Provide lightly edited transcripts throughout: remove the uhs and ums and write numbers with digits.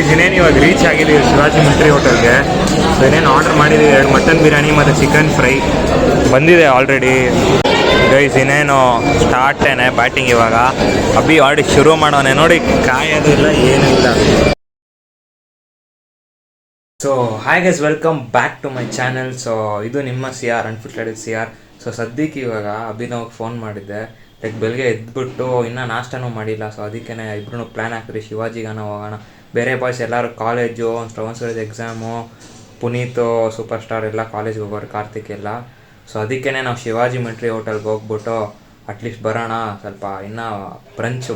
Guys ಇನ್ನೇನು ಇವಾಗ reach ಆಗಿದ್ದೀವಿ ಶಿವಾಜಿ ಮಿಲಿಟರಿ ಹೋಟೆಲ್ಗೆ. ಸೊ ಇನ್ನೇನು ಆರ್ಡರ್ ಮಾಡಿದ್ದೀವಿ, 2 ಮಟನ್ ಬಿರಿಯಾನಿ ಮತ್ತು ಚಿಕನ್ ಫ್ರೈ ಬಂದಿದೆ ಆಲ್ರೆಡಿ. ಗೈಸ್ ಇನ್ನೇನು ಸ್ಟಾರ್ಟೇನೆ ಬ್ಯಾಟಿಂಗ್ ಇವಾಗ. ಅಭಿ ಆಡಿ ಶುರು ಮಾಡೋನೆ ನೋಡಿ, ಕಾಯೋದು ಇಲ್ಲ ಏನಿಲ್ಲ. So hi guys, welcome back to my channel. So ಇದು ನಿಮ್ಮ CR ಅನ್ಫಿಲ್ಟರ್ಡ್ CR. ಸೊ ಸದ್ಯಕ್ಕೆ ಇವಾಗ ಅಭಿನವ್ಗೆ ಫೋನ್ ಮಾಡಿದ್ದೆ. ಲೈಕ್ ಬೆಳಗ್ಗೆ ಎದ್ಬಿಟ್ಟು ಇನ್ನೂ ನಾಷ್ಟನೂ ಮಾಡಿಲ್ಲ. ಸೊ ಅದಕ್ಕೆ ಇಬ್ಬರೂ ಪ್ಲ್ಯಾನ್ ಹಾಕಿದ್ರಿ ಶಿವಾಜಿಗಾನ ಹೋಗೋಣ. ಬೇರೆ ಬಾಯ್ಸ್ ಎಲ್ಲರೂ college, Shravan Suraj exam, Puneet super star ಎಲ್ಲ ಕಾಲೇಜ್ಗೆ ಹೋಗೋರು, ಕಾರ್ತಿಕ್ ಎಲ್ಲ. ಸೊ ಅದಕ್ಕೇ ನಾವು ಶಿವಾಜಿ ಮಿಲಿಟರಿ ಹೋಟೆಲ್ಗೆ ಹೋಗ್ಬಿಟ್ಟು ಅಟ್ಲೀಸ್ಟ್ ಬರೋಣ, ಸ್ವಲ್ಪ ಇನ್ನೂ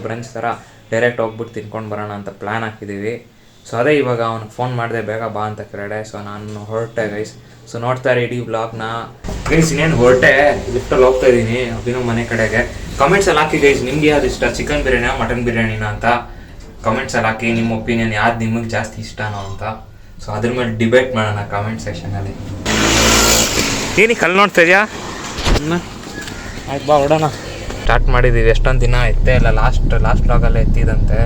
ಬ್ರಂಚ್ ಥರ ಡೈರೆಕ್ಟ್ ಹೋಗ್ಬಿಟ್ಟು ತಿನ್ಕೊಂಡು ಬರೋಣ ಅಂತ ಪ್ಲ್ಯಾನ್ ಹಾಕಿದ್ದೀವಿ. ಸೊ ಅದೇ ಇವಾಗ ಅವ್ನಿಗೆ ಫೋನ್ ಮಾಡಿದೆ, ಬೇಗ ಬಾ ಅಂತ ಕರೆಡೆ. ಸೊ ನಾನು ಹೊರಟೆ ಗೈಸ್. ಸೊ ನೋಡ್ತಾರೆ ಇಡೀ ಬ್ಲಾಗ್ನ. ಗೈಸ್ ಇನ್ನೇನು ಹೊರಟೆ, ಲಿಫ್ಟಲ್ಲಿ ಹೋಗ್ತಾ ಇದ್ದೀನಿ ಅಭಿನವ್ ಮನೆ ಕಡೆಗೆ. ಕಮೆಂಟ್ಸಲ್ಲಿ ಹಾಕಿ ಗೈಸ್, ನಿಮ್ಗೆ ಯಾವ್ದು ಇಷ್ಟ, ಚಿಕನ್ ಬಿರಿಯಾನಿನ ಮಟನ್ ಬಿರಿಯಾನಿನ ಅಂತ ಕಮೆಂಟ್ಸಲ್ಲಿ ಹಾಕಿ. ನಿಮ್ಮ ಒಪಿನಿಯನ್ ಯಾವ್ದು ನಿಮಗೆ ಜಾಸ್ತಿ ಇಷ್ಟನೋ ಅಂತ. ಸೊ ಅದ್ರ ಮೇಲೆ ಡಿಬೇಟ್ ಮಾಡೋಣ ಕಮೆಂಟ್ ಸೆಕ್ಷನಲ್ಲಿ. ಏನಕ್ಕೆ ಅಲ್ಲಿ ನೋಡ್ತಾ ಇದೆಯಾ? ಆಯ್ತು ಬಾ ಹೊಡೋಣ. ಸ್ಟಾರ್ಟ್ ಮಾಡಿದ್ದೀವಿ, ಎಷ್ಟೊಂದು ದಿನ ಎತ್ತೇ ಇಲ್ಲ. ಲಾಸ್ಟ್ ಬ್ಲಾಗಲ್ಲೇ ಎತ್ತಿದಂತೆ,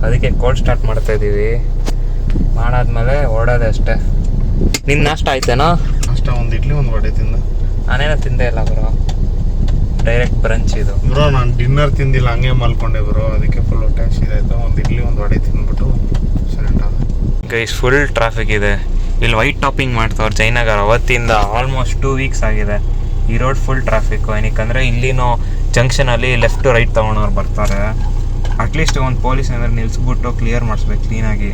ಅದಕ್ಕೆ ಕೋಲ್ಡ್ ಸ್ಟಾರ್ಟ್ ಮಾಡ್ತಾ ಇದ್ದೀವಿ. ಮಾಡಾದ್ಮೇಲೆ ಓಡೋದೆ ಅಷ್ಟೇ. ನಿನ್ನ ನಾಷ್ಟ ಆಯ್ತೇನೋ? ನಾಷ್ಟ ಒಂದು ಇಡ್ಲಿ ಒಂದು ವಡೆ ತಿಂದ. ನಾನೇನೋ ತಿಂದೇ ಇಲ್ಲ ಬ್ರೋ, ಡೈರೆಕ್ಟ್ ಬ್ರಂಚ್ ಇದು ಬ್ರೋ. ನಾನು ಡಿನ್ನರ್ ತಿಂದಿಲ್ಲ, ಹಂಗೆ ಮಲ್ಕೊಂಡೆ ಬ್ರೋ, ಅದಕ್ಕೆ ಫುಲ್ ಹೊಟ್ಟೆ ಹಸಿದಾಯ್ತು. ಒಂದು ಇಡ್ಲಿ ಒಂದು ವಡೆ ತಿಂದ್ಬಿಟ್ಟು ಸೈಲೆಂಟ್ ಆದ. ಗೈಸ್ ಫುಲ್ ಟ್ರಾಫಿಕ್ ಇದೆ ಇಲ್ಲಿ. ವೈಟ್ ಟಾಪಿಂಗ್ ಮಾಡ್ತವ್ರು ಜಯನಗರ. ಅವತ್ತಿಂದ ಆಲ್ಮೋಸ್ಟ್ 2 ವೀಕ್ಸ್ ಆಗಿದೆ. ಈ ರೋಡ್ ಫುಲ್ ಟ್ರಾಫಿಕ್ಕು. ಏನಕ್ಕಂದರೆ ಇಲ್ಲಿನೂ ಜಂಕ್ಷನಲ್ಲಿ ಲೆಫ್ಟ್ ಟು ರೈಟ್ ತೊಗೊಂಡವ್ರು ಬರ್ತಾರೆ. ಅಟ್ಲೀಸ್ಟ್ ಒಂದು ಪೊಲೀಸ್ ಏನಾದ್ರು ನಿಲ್ಲಿಸ್ಬಿಟ್ಟು ಕ್ಲಿಯರ್ ಮಾಡಿಸ್ಬೇಕು ಕ್ಲೀನಾಗಿ.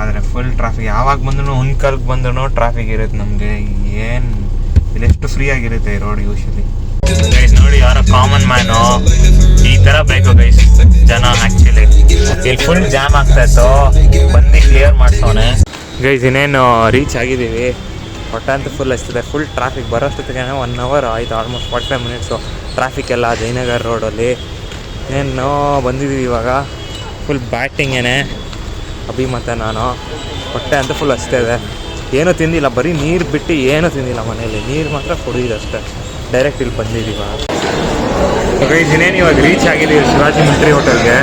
ಆದರೆ ಫುಲ್ ಟ್ರಾಫಿಕ್. ಯಾವಾಗ ಬಂದ್ರೂ ಹುನ್ಕಲ್ಗೆ ಬಂದ್ರೂ ಟ್ರಾಫಿಕ್ ಇರುತ್ತೆ ನಮಗೆ. ಏನು ಇಲ್ಲೆಷ್ಟು ಫ್ರೀ ಆಗಿರುತ್ತೆ ಈ ರೋಡ್ ಯೂಶಲಿ. ಗೈಸ್ ನೋಡಿ, ಯಾರೋ ಕಾಮನ್ ಮ್ಯಾನು ಈ ಥರ ಬೇಕು ಗೈಸ್ ಜನ. ಆ್ಯಕ್ಚುಲಿ ಇಲ್ಲಿ ಫುಲ್ ಜಾಮ್ ಆಗ್ತಾ ಇತ್ತು, ಬಂದು ಕ್ಲಿಯರ್ ಮಾಡಿಸೋನೆ. ಗೈಸ್ ಇನ್ನೇನು ರೀಚ್ ಆಗಿದ್ದೀವಿ. ಹೊಟ್ಟೆ ಅಂತೂ ಫುಲ್ ಹಚ್ತಿದೆ. Full traffic. ಬರೋಷ್ಟೊತ್ತಿಗೆ 1 ಅವರ್ ಆಯಿತು, ಆಲ್ಮೋಸ್ಟ್ 45 ಮಿನಿಟ್ಸು ಟ್ರಾಫಿಕ್ ಎಲ್ಲ ಜಯನಗರ್ ರೋಡಲ್ಲಿ. ಏನು ಬಂದಿದ್ದೀವಿ ಇವಾಗ. ಫುಲ್ ಬ್ಯಾಟಿಂಗೇನೆ ಅಭಿ ಮತ್ತು ನಾನು. ಹೊಟ್ಟೆ ಅಂತೂ ಫುಲ್ ಹಚ್ತಿದೆ. ಏನೂ ತಿಂದಿಲ್ಲ, ಬರೀ ನೀರು ಬಿಟ್ಟು ಏನೂ ತಿಂದಿಲ್ಲ ಮನೇಲಿ. ನೀರು ಮಾತ್ರ ಕುಡಿಯೋದು ಅಷ್ಟೇ. ಡೈರೆಕ್ಟ್ ಇಲ್ಲಿ ಬಂದಿದ್ದೀವ. ಗೈಸ್ ಇನ್ನೇನು ಇವಾಗ ರೀಚ್ ಆಗಿದ್ದೀವಿ ಶಿವಾಜಿ ಮಿಲಿಟರಿ ಹೋಟೆಲ್ಗೆ.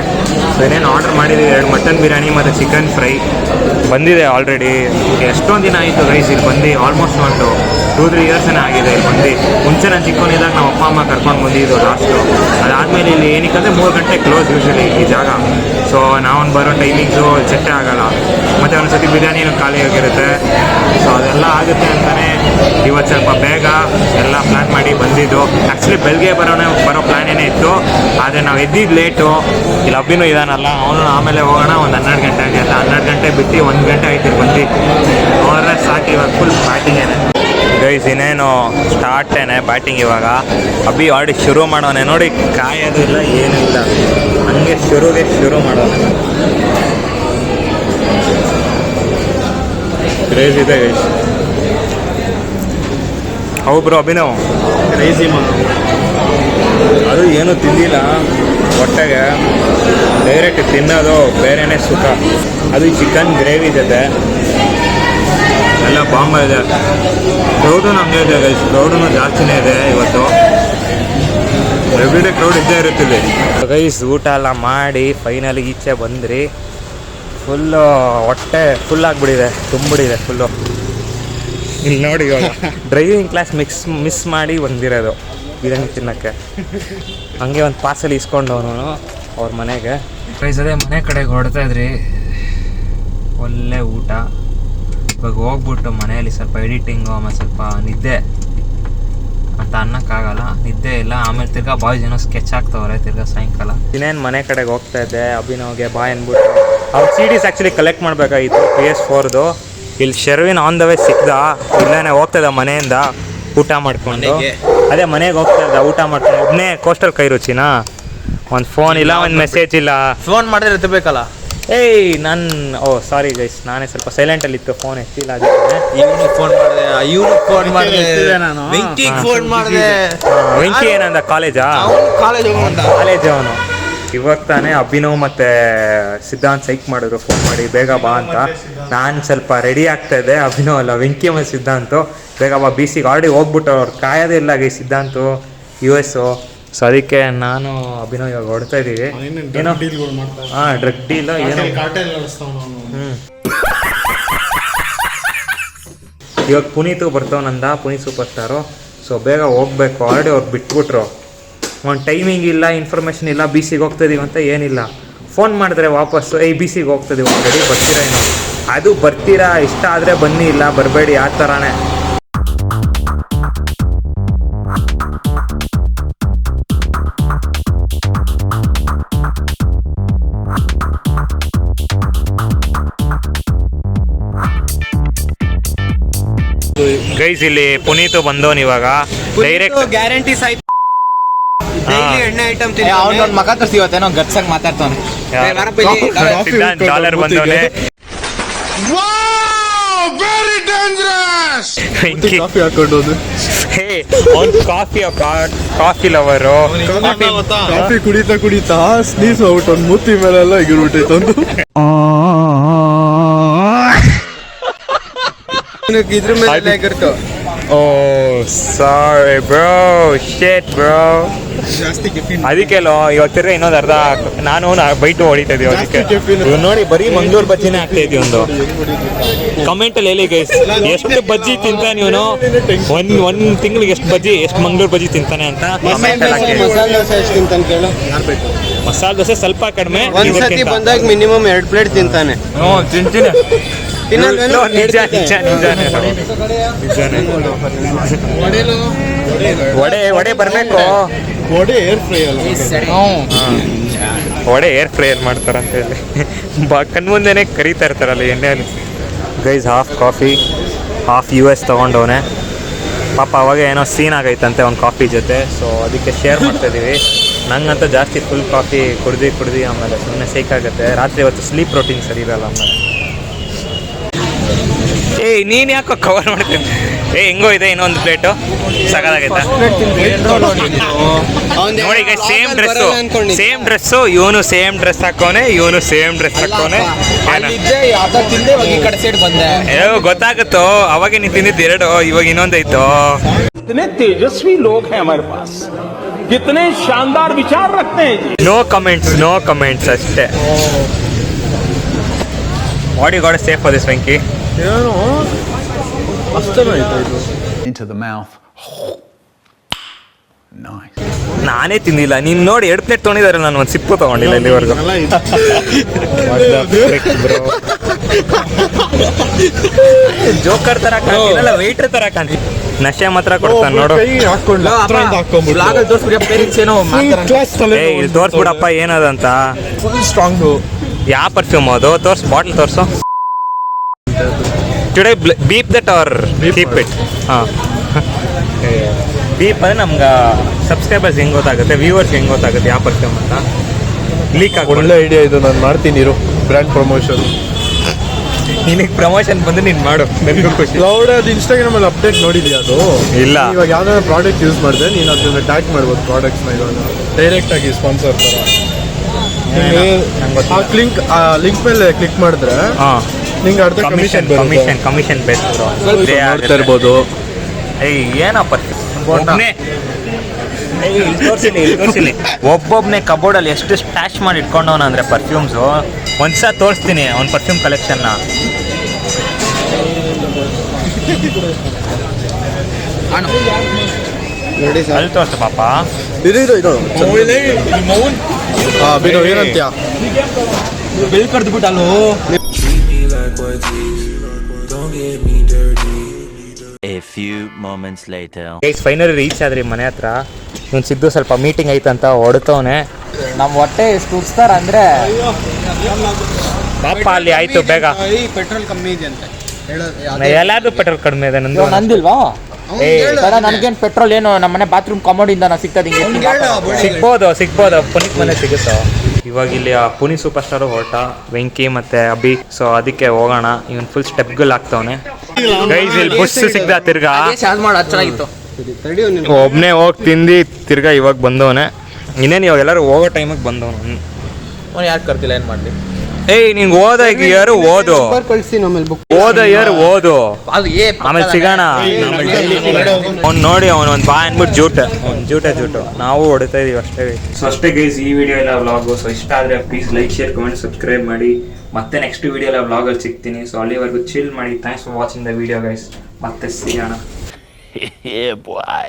ಸೊ ಇನ್ನೇನು ಆರ್ಡರ್ ಮಾಡಿದ್ದೀವಿ, 2 ಮಟನ್ ಬಿರಿಯಾನಿ ಮತ್ತು ಚಿಕನ್ ಫ್ರೈ ಬಂದಿದೆ ಆಲ್ರೆಡಿ. ಎಷ್ಟೊಂದು ದಿನ ಆಯಿತು ಗೈಸ್ ಇಲ್ಲಿ ಬಂದು. ಆಲ್ಮೋಸ್ಟ್ ಒಂದು 2-3 ಇಯರ್ಸೇ ಆಗಿದೆ ಇಲ್ಲಿ ಬಂದು. ಮುಂಚೆ ನಾನು ಚಿಕ್ಕವನಿದ್ದಾಗ ನಾವು ಅಪ್ಪ ಅಮ್ಮ ಕರ್ಕೊಂಡು ಬಂದಿದ್ದು ಲಾಸ್ಟು. ಅದಾದಮೇಲೆ ಇಲ್ಲಿ ಏನಕ್ಕಂದರೆ 3 ಗಂಟೆ ಕ್ಲೋಸ್ ಯೂಶಲಿ ಈ ಜಾಗ. ಸೊ ನಾವು ಬರೋ ಟೈಮಿಂಗ್ಸು ಸೆಟ್ಟೇ ಆಗೋಲ್ಲ. ಮತ್ತು ಒಂದು ಸತಿ ಬಿರಿಯಾನಿನೂ ಖಾಲಿ ಆಗಿರುತ್ತೆ. ಸೊ ಅದೆಲ್ಲ ಆಗುತ್ತೆ ಅಂತಲೇ ಇವತ್ತು ಸ್ವಲ್ಪ ಬೇಗ ಎಲ್ಲ ಪ್ಲ್ಯಾನ್ ಮಾಡಿ ಬಂದಿದ್ದು. ಆ್ಯಕ್ಚುಲಿ ಬೆಳಗ್ಗೆ ಬರೋ ಪ್ಲ್ಯಾನೇನೇ ಇತ್ತು, ಆದರೆ ನಾವು ಎದ್ದಿದ್ದು ಲೇಟು. ಇಲ್ಲಿ ಅಭಿನೂ ಇದಾನಲ್ಲ, ಅವನು ಆಮೇಲೆ ಹೋಗೋಣ ಒಂದು 12 ಗಂಟೆಗೆ ಅಂತ. 12 ಗಂಟೆ ಬಿಟ್ಟು 1 ಗಂಟೆ ಆಯ್ತು ಬಂದು. ಅವರೇ ಸಾಕು ಇವಾಗ ಫುಲ್ ಬ್ಯಾಟಿಂಗೇನೆ ಗೈಸ್. ಇನ್ನೇನು ಸ್ಟಾರ್ಟೇನೆ ಬ್ಯಾಟಿಂಗ್ ಇವಾಗ. ಅಭಿ ಆಡಿ ಶುರು ಮಾಡೋನೆ ನೋಡಿ, ಕಾಯೋದು ಇಲ್ಲ ಏನಿಲ್ಲ, ಹಂಗೆ ಶುರು ಮಾಡೋನೆ. ಕ್ರೇಜ್ ಇದೆ ಗೈಸ್. ಹೌದು ಬ್ರೋ ಅಭಿನವ್, ಕ್ರೇಜಿ ಅದು ಏನೂ ತಿಂದಿಲ್ಲ ಹೊಟ್ಟೆಗೆ. ಡೈರೆಕ್ಟ್ ತಿನ್ನೋದು ಬೇರೆನೇ ಸುಖ. ಅದು ಚಿಕನ್ ಗ್ರೇವಿ ಜೊತೆ ಎಲ್ಲ ಬಾಂಬ ಇದೆ. ಕ್ರೌಡು ನಮಗೆ ಇದೆ ಗೈಸ್, ಕ್ರೌಡೂ ಜಾಸ್ತಿನೇ ಇದೆ ಇವತ್ತು. ಎವ್ರಿಡೇ ಕ್ರೌಡ್ ಇದ್ದೇ ಇರುತ್ತೆ ಇಲ್ಲಿ ಗೈಸ್. ಊಟ ಎಲ್ಲ ಮಾಡಿ ಫೈನಲಿ ಈಚೆ ಬಂದ್ರಿ. ಫುಲ್ಲು ಹೊಟ್ಟೆ ಫುಲ್ ಆಗಿಬಿಟ್ಟಿದೆ, ತುಂಬಿಡಿದೆ ಫುಲ್ಲು. ಇಲ್ಲಿ ನೋಡಿ ಇವಾಗ ಡ್ರೈವಿಂಗ್ ಕ್ಲಾಸ್ ಮಿಸ್ ಮಾಡಿ ಬಂದಿರೋದು ಬಿರಿಯಾನಿ ತಿನ್ನೋಕ್ಕೆ. ಹಂಗೆ ಒಂದು ಪಾರ್ಸಲ್ ಇಸ್ಕೊಂಡವನು ಅವ್ರ ಮನೆಗೆ. ಗೈಸ್ ಅದೇ ಮನೆ ಕಡೆಗೆ ಹೊಡ್ತಾ ಇದ್ರಿ. ಒಳ್ಳೆ ಊಟ. ಇವಾಗ ಹೋಗ್ಬಿಟ್ಟು ಮನೆಯಲ್ಲಿ ಸ್ವಲ್ಪ ಎಡಿಟಿಂಗು ಆಮೇಲೆ ಸ್ವಲ್ಪ ನಿದ್ದೆ ಅಂತ ಅನ್ನೋಕ್ಕಾಗಲ್ಲ, ನಿದ್ದೆ ಇಲ್ಲ. ಆಮೇಲೆ ತಿರ್ಗಾ ಬಾಯ್ಸ್ ಏನೋ ಸ್ಕೆಚ್ ಆಗ್ತವ್ರೆ ತಿರ್ಗಾ ಸಾಯಂಕಾಲ. ಇನ್ನೇನು ಮನೆ ಕಡೆಗೆ ಹೋಗ್ತಾ ಇದ್ದೆ. ಅಭಿನವ್ಗೆ ಬಾಯ್ ಅಂದ್ಬಿಟ್ಟು ಅವ್ರ CDs ಆ್ಯಕ್ಚುಲಿ ಕಲೆಕ್ಟ್ ಮಾಡಬೇಕಾಗಿತ್ತು PS4ದು. ಇಲ್ಲಿ ಶೆರ್ವಿನ್ ಆನ್ ದ ವೇ ಸಿಕ್ದ. ಇಲ್ಲೇ ಹೋಗ್ತಾ ಇದ್ದ ಮನೆಯಿಂದ ಊಟ ಮಾಡ್ಕೊಂಡು. ಅದೇ ಮನೆಗೆ ಹೋಗ್ತಾ ಇದ್ದ ಊಟ ಮಾಡ್ಕೊಂಡು. ಒಬ್ಬನೇ ಕೋಸ್ಟಲ್ ಕೈ ರುಚಿನ. ಒಂದು ಫೋನ್ ಇಲ್ಲ, ಒಂದು ಮೆಸೇಜ್ ಇಲ್ಲ. ಫೋನ್ ಮಾಡಿದ್ರೆ ಎತ್ತಬೇಕಲ್ಲ. ಸಾರಿ ಗೈಸ್, ನಾನೇ ಸ್ವಲ್ಪ ಸೈಲೆಂಟಲ್ಲಿತ್ತು, ಫೋನ್ ಎತ್ತಿಲ್ಲ. ಅದಕ್ಕೆ ಫೋನ್ ಮಾಡಿದೆ. ವೆಂಕಿ ಏನಂದ, ಕಾಲೇಜ್ ಅವನು. ಇವಾಗ ತಾನೇ ಅಭಿನವ್ ಮತ್ತು ಸಿದ್ಧಾಂತ್ ಸೈಕ್ ಮಾಡಿದ್ರು ಫೋನ್ ಮಾಡಿ, ಬೇಗ ಬಾ ಅಂತ. ನಾನು ಸ್ವಲ್ಪ ರೆಡಿ ಆಗ್ತಾ ಇದ್ದೆ. ಅಭಿನವ್ ಅಲ್ಲ, ವೆಂಕಿ ಮತ್ತು ಸಿದ್ಧಾಂತು ಬೇಗ ಬಾ. BCಗೆ ಆಲ್ರೆಡಿ ಹೋಗ್ಬಿಟ್ಟು ಅವ್ರು ಕಾಯೋದೇ ಇಲ್ಲ ಗೈ ಸಿದ್ಧಾಂತು US. ಸೊ ಅದಕ್ಕೆ ನಾನು ಅಭಿನವ್ ಇವಾಗ ಹೊಡ್ತಾ ಇದ್ದೀವಿ. ಏನೋ ಡ್ರಗ್ ಡೀಲ್ ಏನೋ ಇವಾಗ ಪುನೀತು ಬರ್ತಾವನಂದ, ಪುನೀತ್ ಸೂಪರ್ ಸ್ಟಾರು. ಸೊ ಬೇಗ ಹೋಗ್ಬೇಕು. ಆಲ್ರೆಡಿ ಅವ್ರು ಬಿಟ್ಬಿಟ್ರು. ಒಂದು ಟೈಮಿಂಗ್ ಇಲ್ಲ, ಇನ್ಫಾರ್ಮೇಷನ್ ಇಲ್ಲ, ಬಿ ಸಿಗೆ ಹೋಗ್ತಾಯಿದ್ದೀವಿ ಅಂತ ಏನಿಲ್ಲ. ಫೋನ್ ಮಾಡಿದ್ರೆ ವಾಪಸ್ಸು ಬಿ ಸಿಗೆ ಹೋಗ್ತಾಯಿದ್ದೀವಿ ಆಲ್ರೆಡಿ, ಬರ್ತೀರಾ ಏನೋ. ಅದು ಬರ್ತೀರಾ, ಇಷ್ಟ ಆದರೆ ಬನ್ನಿ, ಇಲ್ಲ ಬರಬೇಡಿ, ಆ ಥರನೇ. ಗೈಸ್ ಇಲ್ಲಿ ಪುನೀತು ಬಂದವನ್ ಇವಾಗ ಡೈರೆಕ್ಟ್ ಗ್ಯಾರಂಟಿ ಸಾಯ್ತು. ಡೈಲಿ ಎಣ್ಣೆ ಐಟಮ್ ಅವ್ನು ಮಗ ತರ್ಸಿವತ್ತೇನೋ ಗಟ್ಸಾಗಿ ಮಾತಾಡ್ತಾನೆ. ಡಾಲರ್ ಬಂದವನೆ. ಕಾಫಿ ಹಾಕೊಂಡು ಕಾಫಿ ಲವರು. ಕಾಫಿ ಕುಡಿತಾ ಸ್ನೀಸ್ ಔಟ್ ಒಂದು ಮೂತಿ ಮೇಲೆಲ್ಲ ಎಗಿರ್ಬಿಟ್ಟೈತೆ ಒಂದು. ಇದ್ರ ಮೇಲೆ ಎಗರ್ತು. ಓ ಸಾರಿ ಬ್ರೋ, ಶೇಟ್ ಬ್ರೋ. ಅದಕ್ಕೆಲ್ಲೋ ಇವತ್ತು ತಿರ್ಗ ಇನ್ನೊಂದು ಅರ್ಧ ನಾನು ಬೈಟು ಹೊಡಿತಾ ಇದೀವಿ. ಅದಕ್ಕೆ ಇವ್ ನೋಡಿ ಬರೀ ಮಂಗ್ಳೂರ್ ಬಜ್ಜಿನೇ ಆಗ್ತಾ ಇದೀವಿ. ಒಂದು ಕಮೆಂಟ್ ಅಲ್ಲಿ ಹೇಳಿ ಗೈಸ್, ಎಷ್ಟು ಬಜ್ಜಿ ತಿಂತಾನೆ ಇವನು, ಒಂದ್ ತಿಂಗಳಿಗೆ ಎಷ್ಟು ಮಂಗ್ಳೂರ್ ಬಜ್ಜಿ ತಿಂತಾನೆ ಅಂತ. ಮಸಾಲೆ ದೋಸೆ ಎಷ್ಟು ತಿಂತಾನೆ ಕೇಳು. ಮಸಾಲೆ ದೋಸೆ ಸ್ವಲ್ಪ ಕಡಿಮೆ. ಒಂದ್ಸತಿ ಬಂದಾಗ ಮಿನಿಮಮ್ 2 ಪ್ಲೇಟ್ ತಿಂತಾನೆ. ತಿಂತೀನಿ. ವಡೆ ಬರ್ಬೇಕು. ವಡೆ ಏರ್ ಫ್ರೈಯರ್ ಮಾಡ್ತಾರಂತ ಹೇಳಿ ಕಣ್ಮುಂದೆನೆ ಕರೀತಾ ಇರ್ತಾರಲ್ಲ ಎಣ್ಣೆಯಲ್ಲಿ. Guys half coffee half US ತೊಗೊಂಡವನೆ ಪಾಪ. ಅವಾಗ ಏನೋ ಸೀನ್ ಆಗೈತಂತೆ ಒಂದು ಕಾಫಿ ಜೊತೆ. ಸೊ ಅದಕ್ಕೆ ಶೇರ್ ಮಾಡ್ತಾಯಿದ್ದೀವಿ. ನಂಗಂತ ಜಾಸ್ತಿ ಫುಲ್ ಕಾಫಿ ಕುಡ್ದು ಆಮೇಲೆ ಸುಮ್ಮನೆ ಸೇಕಾಗುತ್ತೆ. ರಾತ್ರಿ ಹೊತ್ತು ಸ್ಲೀಪ್ ರೋಟೀನ್ ಸರಿ ಇರಲ್ಲ ಆಮೇಲೆ. ನೀನು ಯಾಕೋ ಕವರ್ ಮಾಡ್ತೀನಿ. ಹೆಂಗೋ ಇದೆ ಇನ್ನೊಂದು ಪ್ಲೇಟು ಸಗದಾಗೈತಾ ನೋಡಿ. ಈಗ ಸೇಮ್ ಡ್ರೆಸ್ಸು ಇವನು ಸೇಮ್ ಡ್ರೆಸ್ ಹಾಕೋನೆ, ಇವನು ಸೇಮ್ ಡ್ರೆಸ್ ಹಾಕೋನೆ. ಗೊತ್ತಾಗುತ್ತೋ ಅವಾಗ ನೀನು ತಿಂದಿದ್ದು 2, ಇವಾಗ ಇನ್ನೊಂದೈತು. कितने तेजस्वी लोग हैं हमारे पास, कितने शानदार विचार रखते हैं जी. ನೋ ಕಮೆಂಟ್ಸ್ ಅಷ್ಟೇ. What you got safe for this Venki? ಏನೋ ಅಷ್ಟೇನೋ ಆಯ್ತಾ ಇದು. into the mouth. Nice. ನಾನೇ ತಿಂದಿಲ್ಲ. ನೀನು ನೋಡಿ 2 ಪ್ಲೇಟ್ ತೊಗೊಂಡಿದ್ದಾರೆ, ನಾನು ಒಂದು ಸಿಪ್ಪು ತೊಗೊಂಡಿಲ್ಲ ಇಲ್ಲಿವರೆಗೂ. ಜೋಕರ್ ತರ ಕಾಣ್ತಿಲ್ಲ, ವೆಯ್ಟರ್ ತರ ಕಾಣ್ತಿ. ನಶೆ ಮಾತ್ರ ಕೊಡ್ತಾನೆ ನೋಡು. ಇಲ್ಲಿ ತೋರ್ಸ್ಬಿಡಪ್ಪ ಏನದಂತ. Full strong. ಯಾವ ಪರ್ಫ್ಯೂಮ್ ಅದು? ಬಾಟ್ಲ್ ತೋರ್ಸು. Today beep that are keep it. ಹಾಂ, ಬೀಪ್ ಅಂದರೆ ನಮ್ಗೆ ಸಬ್ಸ್ಕ್ರೈಬರ್ಸ್ ಹೆಂಗೆ ಗೊತ್ತಾಗುತ್ತೆ, ವ್ಯೂವರ್ಸ್ ಹೆಂಗೆ ಗೊತ್ತಾಗುತ್ತೆ ಯಾವ ಪರ್ಫ್ಯೂಮ್ ಅಂತ. ಲೀಕ್ ಆಗಿ ಒಳ್ಳೆ ಐಡಿಯಾ ಇದು. ನಾನು ಮಾಡ್ತೀನಿ ಇರು ಬ್ರ್ಯಾಂಡ್ ಪ್ರಮೋಷನ್. ನಿನಗೆ ಪ್ರಮೋಷನ್ ಬಂದು ನೀನು ಮಾಡು, ನನಗೂ ಖುಷಿ. ಕ್ಲೌಡ್ ಅದು ಇನ್ಸ್ಟಾಗ್ರಾಮಲ್ಲಿ ಅಪ್ಡೇಟ್ ನೋಡಿದ್ಯಾ ಅದು? ಇಲ್ಲ. ಇವಾಗ ಯಾವ್ದಾದ್ರು ಪ್ರಾಡಕ್ಟ್ ಯೂಸ್ ಮಾಡಿದೆ ನೀನು ಅದನ್ನ ಟ್ಯಾಗ್ ಮಾಡ್ಬೋದು ಪ್ರಾಡಕ್ಟ್ಸ್ನ. ಇವಾಗ ಡೈರೆಕ್ಟಾಗಿ ಸ್ಪಾನ್ಸರ್ ಥರ ಲಿಂಕ್ ಮೇಲೆ ಕ್ಲಿಕ್ ಮಾಡಿದ್ರೆ ನಿಂಗೆ ಅರ್ಧ ಕಮಿಷನ್ ಬೇಸ್ ಮಾಡ್ತಾ ಇರ್ಬೋದು. ಏನಪ್ಪ ತೋರಿಸಿಲಿ. ಒಬ್ಬೊಬ್ಬನೇ ಕಬೋರ್ಡಲ್ಲಿ ಎಷ್ಟು ಸ್ಟ್ಯಾಶ್ ಮಾಡಿ ಇಟ್ಕೊಂಡವನ ಅಂದರೆ ಪರ್ಫ್ಯೂಮ್ಸು. ಒಂದ್ಸಲ ತೋರಿಸ್ತೀನಿ ಅವ್ನ ಪರ್ಫ್ಯೂಮ್ ಕಲೆಕ್ಷನ್ನ. ಅಲ್ಲಿ ತೋರಿಸ ಪಾಪ. ಇದು ಏನಂತ್ಯ ಬೆಲ್ ಕಡ್ದ್ಬಿಟ್ಟಲ್ಲೋ. A few moments later. Guys finally reach ಆದ್ರಿ ಮನೆ ಹತ್ರ. ಇವ್ನು ಸಿದ್ದು ಸ್ವಲ್ಪ ಮೀಟಿಂಗ್ ಐತಂತ ಹೊಡ್ತವನೆ. ನಮ್ಮ ಹೊಟ್ಟೆ ಎಷ್ಟು ಉಡ್ಸ್ತಾರ ಅಂದ್ರೆ ಪಾಪ ಅಲ್ಲಿ ಆಯ್ತು ಬೇಗ. ಪೆಟ್ರೋಲ್ ಕಮ್ಮಿ ಇದೆ ಅಂತ ಎಲ್ಲಾದ್ರೂ ಪೆಟ್ರೋಲ್ ಕಡಿಮೆ ಇದೆ. ನಂದಿಲ್ವಾ? ನನಗೇನು ಪೆಟ್ರೋಲ್ ಏನು ನಮ್ಮ ಮನೆ ಬಾತ್ರೂಮ್ ಕಮೋಡಿಂದ ಸಿಗ್ತದೆ. ಸಿಗ್ಬೋದು ಪುನೀತ್ ಮನೆ ಸಿಗುತ್ತೋ. ಇವಾಗ ಇಲ್ಲಿ ಪುನೀತ್ ಸೂಪರ್ ಸ್ಟಾರು ಹೊರಟ, ವೆಂಕಿ ಮತ್ತೆ ಅಭಿ. ಸೊ ಅದಕ್ಕೆ ಹೋಗೋಣ. ಇವನ್ ಫುಲ್ ಸ್ಟೆಪ್ಗಳು ಹಾಕ್ತವನೆ. ಗೈಸ್ ಇಲ್ಲಿ ಬಸ್ ಸಿಗ್ದ ತಿರ್ಗಾ. ಒಬ್ನೇ ಹೋಗಿ ತಿಂದು ತಿರ್ಗಾ ಇವಾಗ ಬಂದವನೆ. ಇನ್ನೇನು ಇವಾಗ ಎಲ್ಲರೂ ಹೋಗೋ ಟೈಮಿಗೆ ಬಂದವನು. ಯಾಕೆ ಕರ್ತಿಲ್ಲ, ಏನು ಮಾಡಲಿ? ಏಯ್ ನಿಂಗೆ ಓದೋ ಇಯರ್ ಓದು, ಕಳಿಸ್ತೀನಿ ಆಮೇಲೆ ಬುಕ್. ಓದೋ ಇಯರ್ ಓದು, ಆಮೇಲೆ ಸಿಗೋಣ. ಅವ್ನು ನೋಡಿ ಅವನು ಒಂದು ಬಾ ಅಂದ್ಬಿಟ್ಟು ಜೂಟು ನಾವು ಹೊಡಿತಾ ಇದೀವಿ ಅಷ್ಟೇ. ಸೊ ಅಷ್ಟೇ ಗೈಸ್ ಈ ವಿಡಿಯೋ ಎಲ್ಲ ವ್ಲಾಗು. ಸೊ ಇಷ್ಟ ಆದರೆ please like, share, comment, subscribe ಮಾಡಿ. ಮತ್ತೆ ನೆಕ್ಸ್ಟ್ ವಿಡಿಯೋ ಎಲ್ಲ ವ್ಲಾಗಲ್ಲಿ ಸಿಗ್ತೀನಿ. ಸೊ ಅಲ್ಲಿವರೆಗೂ ಚಿಲ್ ಮಾಡಿ. Thanks for watching the video guys. ಮತ್ತೆ ಸಿಗೋಣ. Yeah, boy.